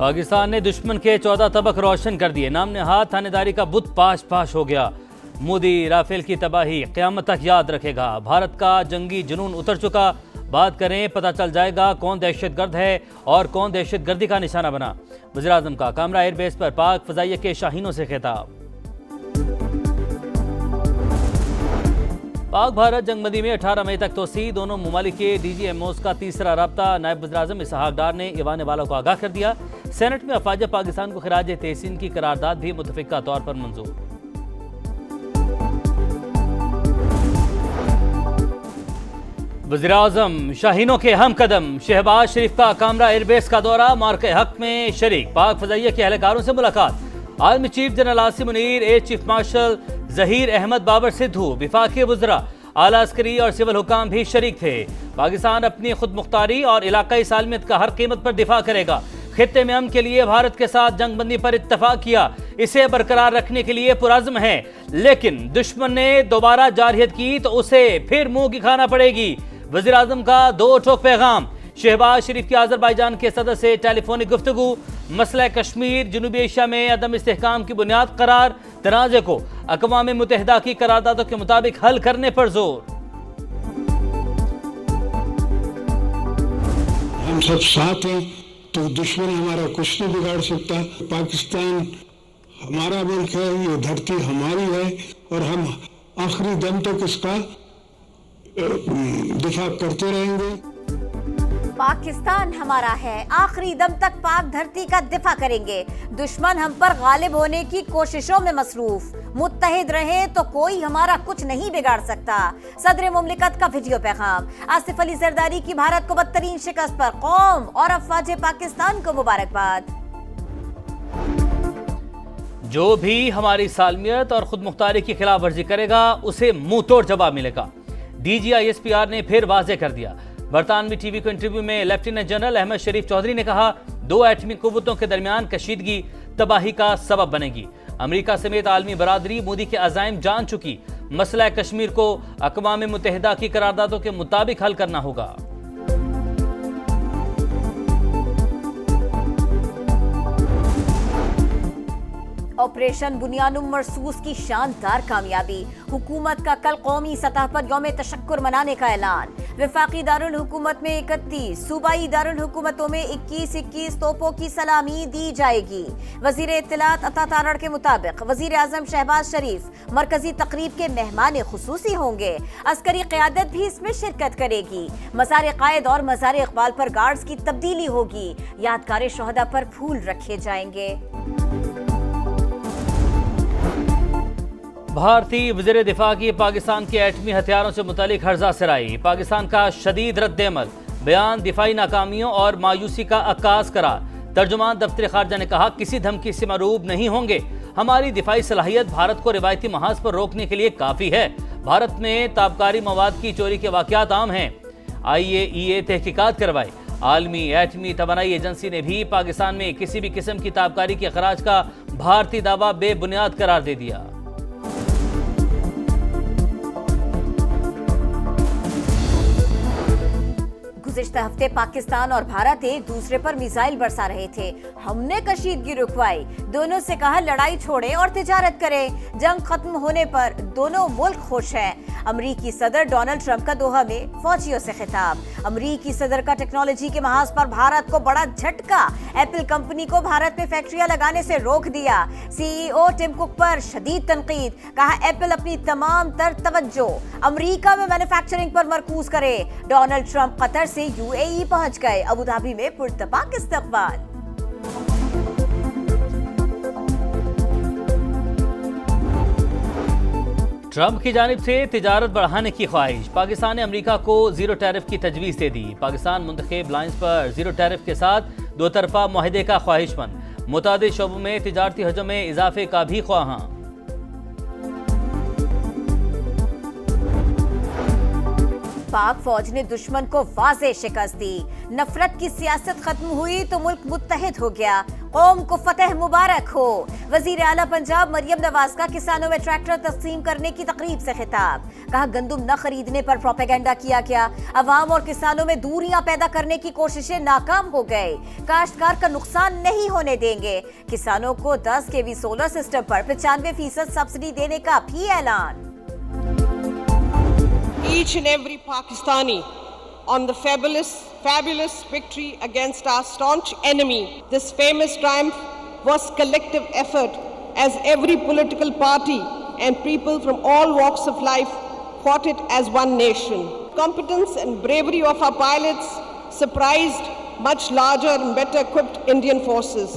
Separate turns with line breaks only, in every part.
पाकिस्तान ने दुश्मन के 14 तबक रोशन कर दिए। नाम नहाद थानेदारी का बुत पाश पाश हो गया। मोदी राफेल की तबाही क़यामत तक याद रखेगा। भारत का जंगी जुनून उतर चुका। बात करें, पता चल जाएगा कौन दहशतगर्द है और कौन दहशतगर्दी का निशाना बना। वज़ीर-ए-आज़म का कामरा एयरबेस पर पाक फ़ज़ाइया के शाहीनों से खिताब। पाक भारत जंगबंदी में 18 मई तक तोसी। दोनों ममालिक के DGMOs का तीसरा रब्ता। नायब वज़ीर-ए-आज़म इसहाक डार ने ईवान वाला को आगाह कर दिया। सेनेट में अफवाज पाकिस्तान को खिराज तहसीन की करारदाद भी मुतफ़िक़ा तौर पर मंजूर। वज़ीर-ए-आज़म शाहीनों के हम कदम। शहबाज शरीफ का कामरा एयरबेस का दौरा। मार्के हक में शरीक। पाक फ़ज़ाइया के अहलकारों से मुलाकात। Army chief general Asim Munir, air chief marshal Zaheer Ahmed Babar Sidhu, विफाकी वज़रा, आला अस्करी और सिविल हुकाम भी शरीक थे। पाकिस्तान अपनी खुद मुख्तारी और इलाकाई सालमियत का हर कीमत पर दिफा करेगा। खित्ते में अमन के लिए भारत के साथ जंगबंदी पर इत्तफाक किया। इसे बरकरार रखने के लिए पुरज़्म है, लेकिन दुश्मन ने दोबारा जारहियत की तो उसे फिर मुंह की खाना पड़ेगी। वज़ीर-ए-आज़म का दो टोक पैगाम। शहबाज शरीफ की आज़रबाईजान के सदर से टेलीफोनिक गुफ्तगू। मसला कश्मीर जनूबी एशिया में अदम इस्तेहकाम की बुनियाद करार। तनाज़े को अक़वाम मुत्तहिदा की करारदादों के मुताबिक हल करने पर जोर।
हम सब साथ हैं तो दुश्मन हमारा कुछ नहीं बिगाड़ सकता। पाकिस्तान हमारा मुल्क है, ये धरती हमारी है और हम आखिरी दम तक इसका दिफा करते रहेंगे।
पाकिस्तान हमारा है, आखिरी दम तक पाक धरती का दिफा करेंगे। दुश्मन हम पर गालिब होने की कोशिशों में मसरूफ। मुत्तहिद रहे तो कोई हमारा कुछ नहीं बिगाड़ सकता। सदर मुमलिकत का वीडियो पैगाम। आसिफ अली जरदारी की भारत को बदतरीन शिकस्त पर कौम और अफवाज पाकिस्तान को मुबारकबाद।
जो भी हमारी सालमियत और खुद मुख्तारी की खिलाफ वर्जी करेगा उसे मुंह तोड़ जवाब मिलेगा। DGISPR ने फिर वाज़ेह कर दिया। बरतानवी टीवी को इंटरव्यू में लेफ्टिनेंट जनरल अहमद शरीफ चौधरी ने कहा, दो एटमी कुव्वतों के दरमियान कशीदगी तबाही का सबब बनेगी। अमेरिका समेत आलमी बरादरी मोदी के अज़ाइम जान चुकी। मसला कश्मीर को अक़वाम मुत्तहिदा की करारदादों के मुताबिक हल करना होगा।
ऑपरेशन बुनियानुम मरसूस की शानदार कामयाबी। हुकूमत का कल कौमी सतह पर यौम तशक्कुर मनाने का ऐलान। वफाकी दारुल हुकूमत में 31, सूबाई दारुल हुकूमतों में 21-21 तोपों की सलामी दी जाएगी। वजीर इत्तलात अता तारड़ के मुताबिक वज़ीर-ए-आज़म शहबाज शरीफ मरकजी तकरीब के मेहमान खुसूसी होंगे। अस्करी क़यादत भी इसमें शिरकत करेगी। मज़ार कायद और मज़ार इक़बाल पर गार्ड्स की तब्दीली होगी। यादगार शोहदा पर फूल रखे जाएंगे।
भारतीय वज़ीर दिफा की पाकिस्तान के एटमी हथियारों से मुतालिक हर्जा सराई। पाकिस्तान का शदीद रद्द-ए-अमल। बयान दिफाई नाकामियों और मायूसी का अक्कास करार। तर्जुमान दफ्तर खारजा ने कहा, किसी धमकी से मरूब नहीं होंगे। हमारी दिफाई सलाहियत भारत को रिवायती महाज पर रोकने के लिए काफ़ी है। भारत में ताबकारी मवाद की चोरी के वाक़यात आम हैं। IAEA तहकीकात करवाए। आलमी एटमी तवानाई एजेंसी ने भी पाकिस्तान में किसी भी किस्म की ताबकारी के खराज का भारतीय दावा बेबुनियाद करार दे दिया।
गुज़िश्ता हफ्ते पाकिस्तान और भारत एक दूसरे पर मिसाइल बरसा रहे थे। हमने कशीदगी रुकवाई। दोनों से कहा लड़ाई छोड़े और तिजारत करें। जंग खत्म होने पर दोनों मुल्क खुश हैं। अमरीकी सदर डोनाल्ड ट्रंप का दोहा में फौजियों से खिताब। अमरीकी सदर का टेक्नोलॉजी के महाज पर भारत को बड़ा झटका। एप्पल कंपनी को भारत में फैक्ट्रियां लगाने से रोक दिया। CEO टिम कुक पर शदीद तनकीद। कहा, एप्पल अपनी तमाम तर तवज्जो अमरीका में मैन्युफैक्चरिंग पर मरकूज करे। डोनाल्ड ट्रंप कतर से UAE पहुंच गए। अबूधाबी में पुरतपाक इस्तकबाल।
ट्रंप की जानिब से तिजारत बढ़ाने की ख्वाहिश। पाकिस्तान ने अमेरिका को जीरो टैरिफ की तजवीज़ दे दी। पाकिस्तान मुंतखब लाइन्स पर जीरो टैरिफ के साथ दो तरफा मुआहदे का ख्वाहिशमंद। मुतादिद शोबों में तिजारती हजम में इजाफे का भी ख्वाहां।
पाक फौज ने दुश्मन को वाज़ेह शिकस्त दी। नफरत की सियासत खत्म हुई तो मुल्क मुत्तहिद हो गया। कौम को फतेह मुबारक हो। वजीर आला पंजाब मरियम नवाज का किसानों में ट्रैक्टर तकसीम करने की तकरीब से खिताब। कहा गंदुम न खरीदने पर प्रोपेगेंडा किया गया, अवाम और किसानों में दूरियां पैदा करने की कोशिशें नाकाम हो गए। काश्तकार का नुकसान नहीं होने देंगे। किसानों को 10 kV सोलर सिस्टम पर 95% सब्सिडी देने का भी ऐलान।
Each and every Pakistani on the fabulous victory against our staunch enemy. This famous triumph was collective effort as every political party and people from all walks of life fought it as one nation. Competence and bravery of our pilots surprised much larger and better equipped Indian forces.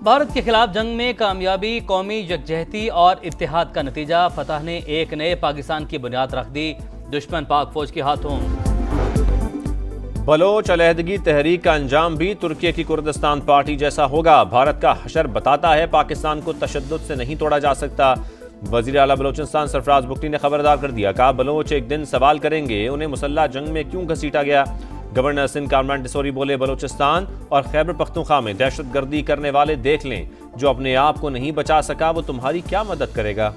Bharat के खिलाफ जंग में कामयाबी, कौमी यकजहती और इत्तेहाद का नतीजा। फतह ने एक नए पाकिस्तान की बुनियाद रख दी, दुश्मन पाक फौज के हाथों।
बलोच अलहदगी तहरीक का अंजाम भी तुर्की की कुर्दिस्तान पार्टी जैसा होगा। भारत का हशर बताता है पाकिस्तान को तशद्दुद से नहीं तोड़ा जा सकता। वजीर आला बलोचिस्तान सरफराज बुगटी ने खबरदार कर दिया, कहा बलोच एक दिन सवाल करेंगे उन्हें मुसल्लह जंग में क्यों घसीटा गया। गवर्नर सिंध कामरान डिसोरी बोले, बलोचिस्तान और खैबर पख्तूनख्वा में दहशतगर्दी करने वाले देख लें, जो अपने आप को नहीं बचा सका वो तुम्हारी क्या मदद करेगा।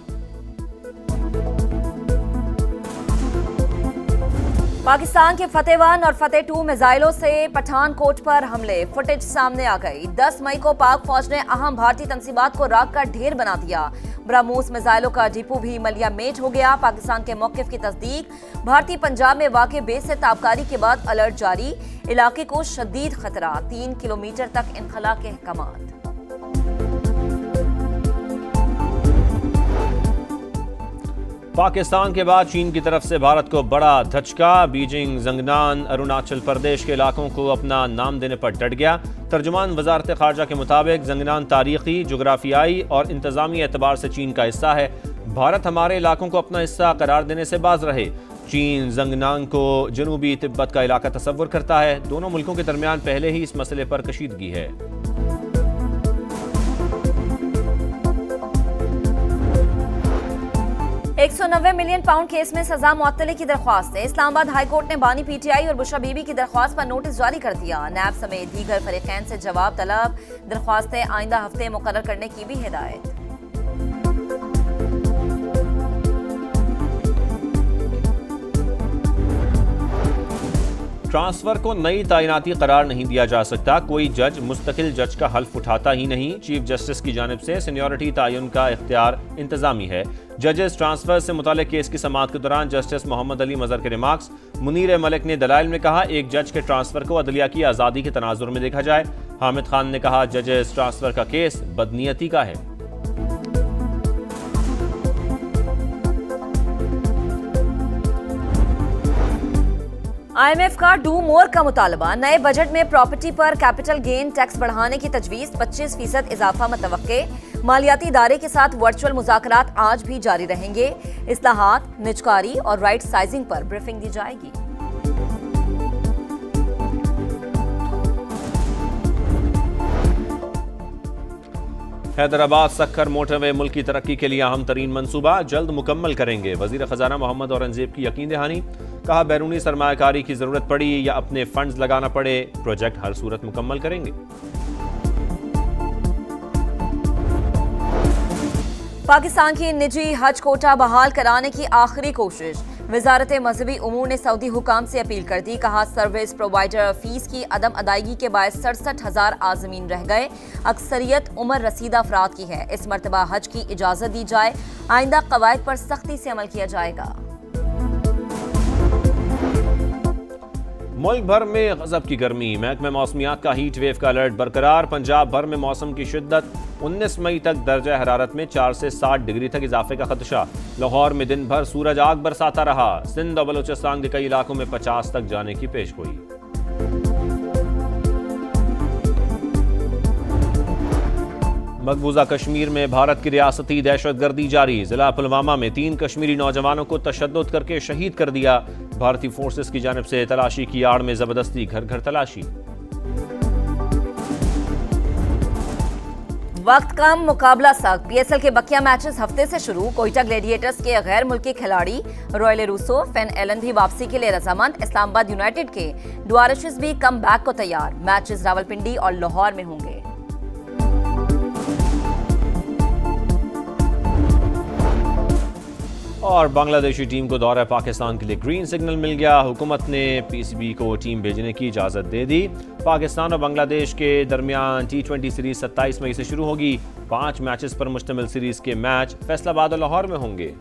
पाकिस्तान के फतेह 1 और फतेह 2 मिसाइलों से पठानकोट पर हमले, फुटेज सामने आ गई। 10 मई को पाक फौज ने अहम भारतीय तंसीबात को राख का ढेर बना दिया। ब्रह्मोस मिसाइलों का डिपो भी मलिया मेज हो गया। पाकिस्तान के मौकिफ की तस्दीक। भारतीय पंजाब में वाक़े बेस से ताबकारी के बाद अलर्ट जारी। इलाके को शदीद खतरा, 3 किलोमीटर तक इनखला के अहकामात।
पाकिस्तान के बाद चीन की तरफ से भारत को बड़ा धचका। बीजिंग जंगनान अरुणाचल प्रदेश के इलाकों को अपना नाम देने पर डट गया। तर्जुमान वजारत खारजा के मुताबिक जंगनान तारीखी, जोग्राफियाई और इंतजामी एतबार से चीन का हिस्सा है। भारत हमारे इलाकों को अपना हिस्सा करार देने से बाज रहे। चीन जंगनान को जनूबी तिब्बत का इलाका तस्वुर करता है। दोनों मुल्कों के दरमियान पहले ही इस मसले पर कशीदगी है।
190 मिलियन पाउंड केस में सजा मुअत्तली की दरख्वास्त है। इस्लामाबाद हाईकोर्ट ने बानी पीटीआई और बुशरा बीबी की दरख्वास्त पर नोटिस जारी कर दिया। नैब समेत दीगर फरीकैन से जवाब तलब। दरख्वास्तें आइंदा हफ्ते मुकर्रर करने की भी हिदायत।
ट्रांसफर को नई तैनाती करार नहीं दिया जा सकता। कोई जज मुस्तकिल जज का हल्फ उठाता ही नहीं। चीफ जस्टिस की जानिब से सीनियरिटी तयन का इख्तियार इंतजामी है। जजेस ट्रांसफर से मुतालिक केस की समाअत के दौरान जस्टिस मोहम्मद अली मजहर के रिमार्क्स। मुनीर मलिक ने दलाइल में कहा, एक जज के ट्रांसफर को अदलिया की आज़ादी के तनाजुर में देखा जाए। हामिद खान ने कहा, जजेस ट्रांसफर का केस बदनीयती का है।
IMF का डू मोर का मुतालबा। नए बजट में प्रॉपर्टी पर कैपिटल गेन टैक्स बढ़ाने की तजवीज, 25% इजाफा मतवक्के। मालियाती इदारे के साथ वर्चुअल मुज़ाकरात आज भी जारी रहेंगे। इस्लाहात, निजकारी और राइट साइजिंग पर ब्रीफिंग दी जाएगी।
हैदराबाद सक्खर मोटरवे मुल्क की तरक्की के लिए अहम तरीन मंसूबा, जल्द मुकम्मल करेंगे। वजीर खजाना मोहम्मद औरंगजेब की यकीन दहानी। कहा, बैरूनी सरमायाकारी की जरूरत पड़ी या अपने फंड्स लगाना पड़े, प्रोजेक्ट हर सूरत मुकम्मल करेंगे।
पाकिस्तान की निजी हज कोटा बहाल कराने की आखिरी कोशिश। वजारत मजहबी उमूर ने सऊदी हुकाम से अपील कर दी। कहा, सर्विस प्रोवाइडर फीस की अदम अदायगी के बायस 67,000 आज़मीन रह गए। अक्सरियत उम्र रसीदा अफराद की है। इस मरतबा हज की इजाज़त दी जाए। आइंदा कवायद पर सख्ती से अमल किया जाएगा।
मुल्क भर में गजब की गर्मी। महकमे मौसमियात का हीट वेव का अलर्ट बरकरार। पंजाब भर में मौसम की शिद्दत। 19 मई तक दर्जा हरारत में 4 से 7 डिग्री तक इजाफे का खदशा। लाहौर में दिन भर सूरज आग बरसाता रहा। सिंध और बलूचिस्तान के कई इलाकों में 50 तक जाने की पेशगोई। मकबूजा कश्मीर में भारत की रियासती दहशतगर्दी जारी। जिला पुलवामा में 3 कश्मीरी नौजवानों को तशद्दुद करके शहीद कर दिया। भारतीय फोर्सेस की जानिब से तलाशी की आड़ में जबरदस्ती घर घर तलाशी।
वक्त कम, मुकाबला सख्त। PSL के बकिया मैचेस हफ्ते से शुरू। कोयटा ग्लेडिएटर्स के गैर मुल्की खिलाड़ी रॉयल रूसो, फेन एलन भी वापसी के लिए रजामंद। इस्लामाबाद यूनाइटेड के डुआरशिस भी कम बैक को तैयार। मैचेस रावलपिंडी और लाहौर में होंगे।
और बांग्लादेशी टीम को दौरा पाकिस्तान के लिए ग्रीन सिग्नल मिल गया। हुकूमत ने पीसीबी को टीम भेजने की इजाज़त दे दी। पाकिस्तान और बांग्लादेश के दरमियान T20 सीरीज 27 मई से शुरू होगी। 5 मैचेस पर मुश्तमिल सीरीज के मैच फैसलाबाद और लाहौर में होंगे।